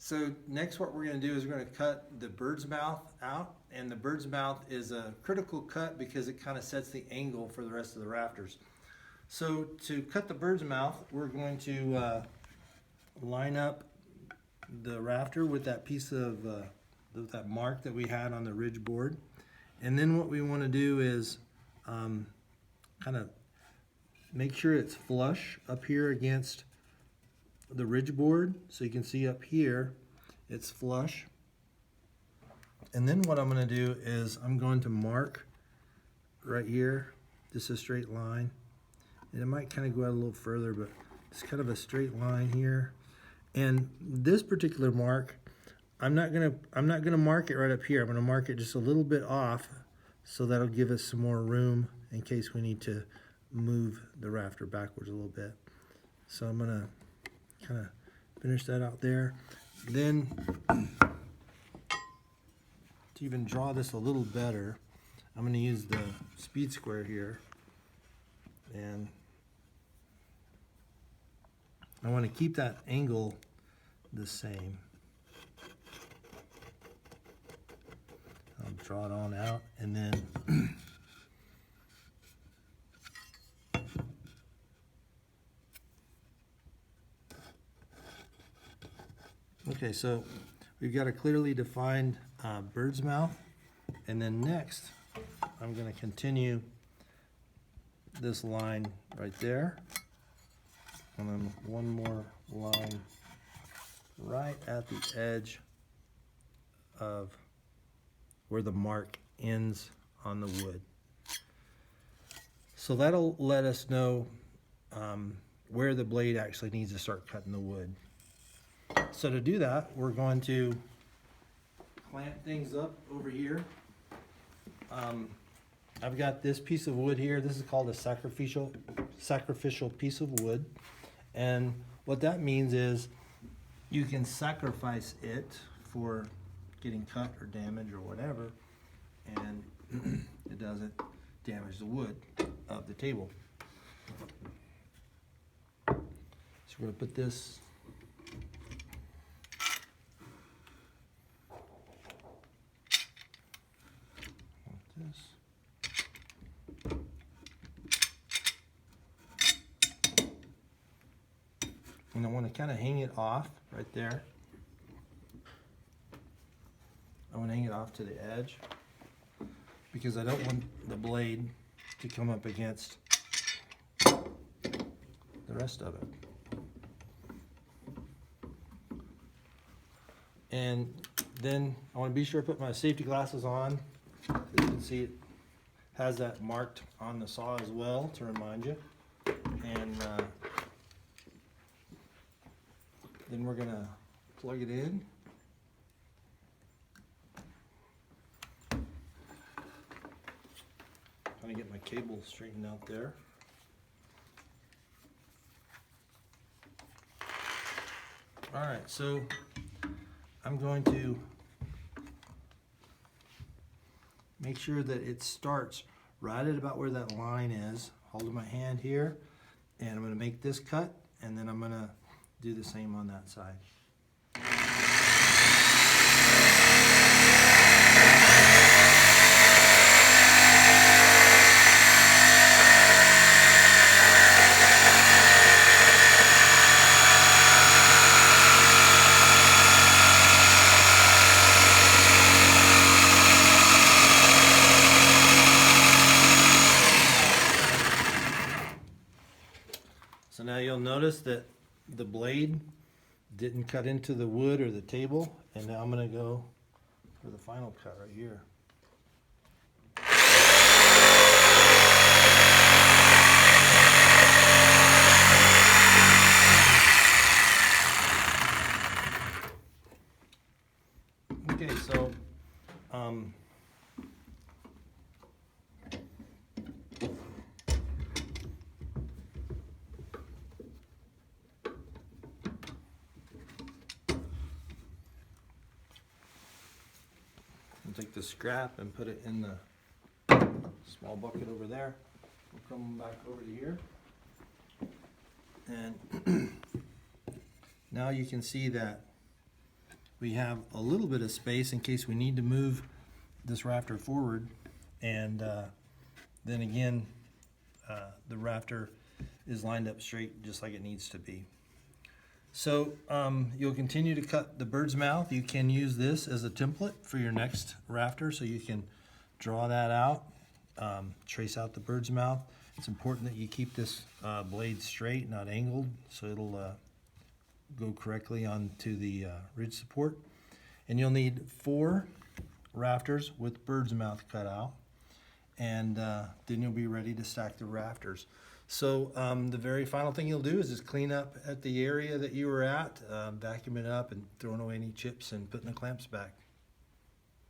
So next what we're going to do is we're going to cut the bird's mouth out, and the bird's mouth is a critical cut because it kind of sets the angle for the rest of the rafters. So to cut the bird's mouth, we're going to line up the rafter with that piece of with that mark that we had on the ridge board, and then what we want to do is kind of make sure it's flush up here against the ridge board, so you can see up here it's flush. And then what I'm going to do is I'm going to mark right here just a straight line, and it might kind of go out a little further, but it's kind of a straight line here. And this particular mark, I'm not gonna mark it right up here. I'm gonna mark it just a little bit off, so that'll give us some more room in case we need to move the rafter backwards a little bit. So I'm gonna kind of finish that out there. Then to even draw this a little better, I'm gonna use the speed square here, and I want to keep that angle the same. I'll draw it on out, and then okay, so we've got a clearly defined bird's mouth, and then next I'm going to continue this line right there, and then one more line right at the edge of where the mark ends on the wood. So that'll let us know where the blade actually needs to start cutting the wood. So to do that, we're going to clamp things up over here. I've got this piece of wood here. This is called a sacrificial piece of wood. And what that means is you can sacrifice it for getting cut or damaged or whatever, and it doesn't damage the wood of the table. So we're going to put this like this. And I want to kind of hang it off right there. I want to hang it off to the edge because I don't want the blade to come up against the rest of it. And then I want to be sure to put my safety glasses on. As you can see, it has that marked on the saw as well to remind you. And then we're going to plug it in. Trying to get my cable straightened out there. Alright, so I'm going to make sure that it starts right at about where that line is, holding my hand here, and I'm going to make this cut, and then I'm going to do the same on that side. So now you'll notice that the blade didn't cut into the wood or the table, and now I'm going to go for the final cut right here. Okay, so take the scrap and put it in the small bucket over there. We'll come back over to here. And now you can see that we have a little bit of space in case we need to move this rafter forward. And then again, the rafter is lined up straight just like it needs to be. So you'll continue to cut the bird's mouth. You can use this as a template for your next rafter, so you can draw that out, trace out the bird's mouth. It's important that you keep this blade straight, not angled, so it'll go correctly onto the ridge support. And you'll need 4 rafters with bird's mouth cut out, and then you'll be ready to stack the rafters. So the very final thing you'll do is just clean up at the area that you were at, vacuum it up and throwing away any chips and putting the clamps back.